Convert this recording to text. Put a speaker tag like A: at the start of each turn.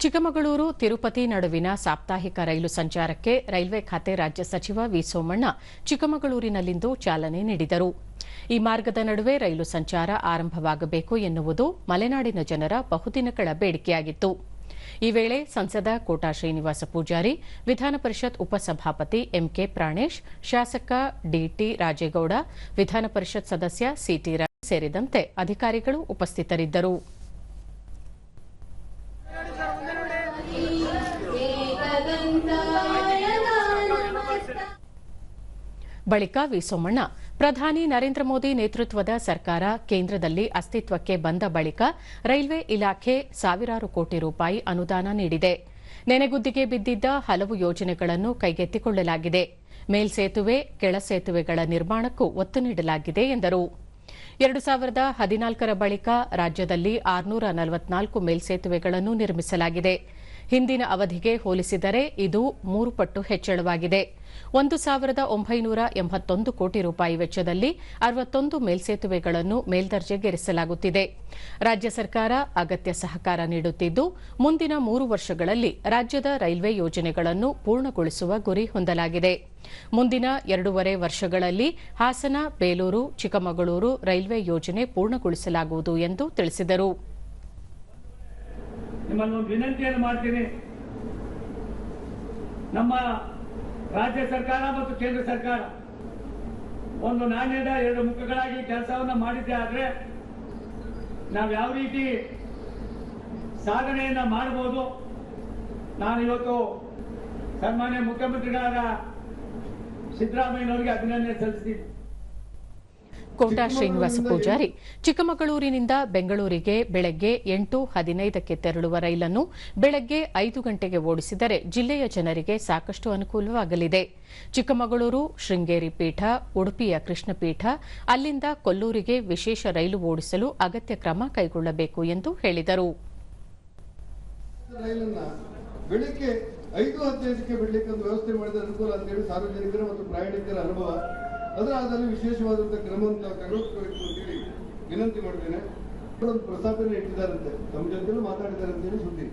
A: ಚಿಕ್ಕಮಗಳೂರು ತಿರುಪತಿ ನಡುವಿನ ಸಾಪ್ತಾಹಿಕ ರೈಲು ಸಂಚಾರಕ್ಕೆ ರೈಲ್ವೆ ಖಾತೆ ರಾಜ್ಯ ಸಚಿವ ವಿ ಸೋಮಣ್ಣ ಚಿಕ್ಕಮಗಳೂರಿನಲ್ಲಿಂದು ಚಾಲನೆ ನೀಡಿದರು. ಈ ಮಾರ್ಗದ ನಡುವೆ ರೈಲು ಸಂಚಾರ ಆರಂಭವಾಗಬೇಕು ಎನ್ನುವುದು ಮಲೆನಾಡಿನ ಜನರ ಬಹುದಿನಗಳ ಬೇಡಿಕೆಯಾಗಿತ್ತು. ಈ ವೇಳೆ ಸಂಸದ ಕೋಟಾ ಶ್ರೀನಿವಾಸ ಪೂಜಾರಿ, ವಿಧಾನ ಪರಿಷತ್ ಉಪಸಭಾಪತಿ ಎಂಕೆ ಪ್ರಾಣೇಶ್, ಶಾಸಕ ಡಿಟಿ ರಾಜೇಗೌಡ, ವಿಧಾನ ಪರಿಷತ್ ಸದಸ್ಯ ಸಿಟಿ ರವಿ ಸೇರಿದಂತೆ ಅಧಿಕಾರಿಗಳು ಉಪಸ್ಥಿತರಿದ್ದರು. ಬಳಿಕ ವಿ ಸೋಮಣ್ಣ, ಪ್ರಧಾನಿ ನರೇಂದ್ರ ಮೋದಿ ನೇತೃತ್ವದ ಸರ್ಕಾರ ಕೇಂದ್ರದಲ್ಲಿ ಅಸ್ತಿತ್ವಕ್ಕೆ ಬಂದ ಬಳಿಕ ರೈಲ್ವೆ ಇಲಾಖೆ ಸಾವಿರಾರು ಕೋಟಿ ರೂಪಾಯಿ ಅನುದಾನ ನೀಡಿದೆ. ನೆನೆಗುದ್ದಿಗೆ ಬಿದ್ದಿದ್ದ ಹಲವು ಯೋಜನೆಗಳನ್ನು ಕೈಗೆತ್ತಿಕೊಳ್ಳಲಾಗಿದೆ. ಮೇಲ್ಸೇತುವೆ, ಕೆಳಸೇತುವೆಗಳ ನಿರ್ಮಾಣಕ್ಕೂ ಒತ್ತು ನೀಡಲಾಗಿದೆ ಎಂದರು. 2014ರ ಬಳಿಕ ರಾಜ್ಯದಲ್ಲಿ 644 ಮೇಲ್ಸೇತುವೆಗಳನ್ನು ನಿರ್ಮಿಸಲಾಗಿದೆ. ಹಿಂದಿನ ಅವಧಿಗೆ ಹೋಲಿಸಿದರೆ ಇದು 3 ಪಟ್ಟು ಹೆಚ್ಚಳವಾಗಿದೆ. 1981 ಕೋಟಿ ರೂಪಾಯಿ ವೆಚ್ಚದಲ್ಲಿ 61 ಮೇಲ್ಸೇತುವೆಗಳನ್ನು ಮೇಲ್ದರ್ಜೆಗೇರಿಸಲಾಗುತ್ತಿದೆ. ರಾಜ್ಯ ಸರ್ಕಾರ ಅಗತ್ಯ ಸಹಕಾರ ನೀಡುತ್ತಿದ್ದು, ಮುಂದಿನ 3 ವರ್ಷಗಳಲ್ಲಿ ರಾಜ್ಯದ ರೈಲ್ವೆ ಯೋಜನೆಗಳನ್ನು ಪೂರ್ಣಗೊಳಿಸುವ ಗುರಿ ಹೊಂದಲಾಗಿದೆ. ಮುಂದಿನ 2.5 ವರ್ಷಗಳಲ್ಲಿ ಹಾಸನ, ಬೇಲೂರು, ಚಿಕ್ಕಮಗಳೂರು ರೈಲ್ವೆ ಯೋಜನೆ ಪೂರ್ಣಗೊಳಿಸಲಾಗುವುದು ಎಂದು ತಿಳಿಸಿದರು.
B: ನಿಮ್ಮನ್ನು ವಿನಂತಿಯನ್ನು ಮಾಡ್ತೀನಿ. ನಮ್ಮ ರಾಜ್ಯ ಸರ್ಕಾರ ಮತ್ತು ಕೇಂದ್ರ ಸರ್ಕಾರ ಒಂದು ನಾಣ್ಯದ 2 ಮುಖಗಳಾಗಿ ಕೆಲಸವನ್ನು ಮಾಡಿದ್ದೆ. ಆದರೆ ನಾವು ಯಾವ ರೀತಿ ಸಾಧನೆಯನ್ನ ಮಾಡಬಹುದು, ನಾನು ಇವತ್ತು ಸನ್ಮಾನ್ಯ ಮುಖ್ಯಮಂತ್ರಿಗಳಾದ ಸಿದ್ದರಾಮಯ್ಯನವರಿಗೆ ಅಭಿನಂದನೆ ಸಲ್ಲಿಸ್ತೀನಿ.
A: ಕೋಟಾ ಶ್ರೀನಿವಾಸ ಪೂಜಾರಿ, ಚಿಕ್ಕಮಗಳೂರಿನಿಂದ ಬೆಂಗಳೂರಿಗೆ ಬೆಳಗ್ಗೆ 8:15ಕ್ಕೆ ತೆರಳುವ ರೈಲನ್ನು ಬೆಳಗ್ಗೆ 5 ಗಂಟೆಗೆ ಓಡಿಸಿದರೆ ಜಿಲ್ಲೆಯ ಜನರಿಗೆ ಸಾಕಷ್ಟು ಅನುಕೂಲವಾಗಲಿದೆ. ಚಿಕ್ಕಮಗಳೂರು, ಶೃಂಗೇರಿ ಪೀಠ, ಉಡುಪಿಯ ಕೃಷ್ಣಪೀಠ, ಅಲ್ಲಿಂದ ಕೊಲ್ಲೂರಿಗೆ ವಿಶೇಷ ರೈಲು ಓಡಿಸಲು ಅಗತ್ಯ ಕ್ರಮ ಕೈಗೊಳ್ಳಬೇಕು ಎಂದು ಹೇಳಿದರು.
C: ಬೆಳಗ್ಗೆ 5:15ಕ್ಕೆ ಬಿಡಲಿಕ್ಕೆ ಒಂದು ವ್ಯವಸ್ಥೆ ಮಾಡಿದ ಅನುಕೂಲ ಅಂತೇಳಿ ಸಾರ್ವಜನಿಕರ ಮತ್ತು ಪ್ರಯಾಣಿಕರ ಅನುಭವ, ಅದರ ಆಧಾರದಲ್ಲಿ ವಿಶೇಷವಾದಂತಹ ಕ್ರಮವನ್ನು ಕೈಗೊಳ್ಳಬೇಕು ಅಂತೇಳಿ ವಿನಂತಿ ಮಾಡಿದ್ದೇನೆ. ಪ್ರಸ್ತಾಪನೆ ಇಟ್ಟಿದ್ದಾರಂತೆ, ತಮ್ಮ ಜೊತೆಲೂ ಮಾತಾಡಿದ್ದಾರೆ ಅಂತೇಳಿ ಸುದ್ದಿ.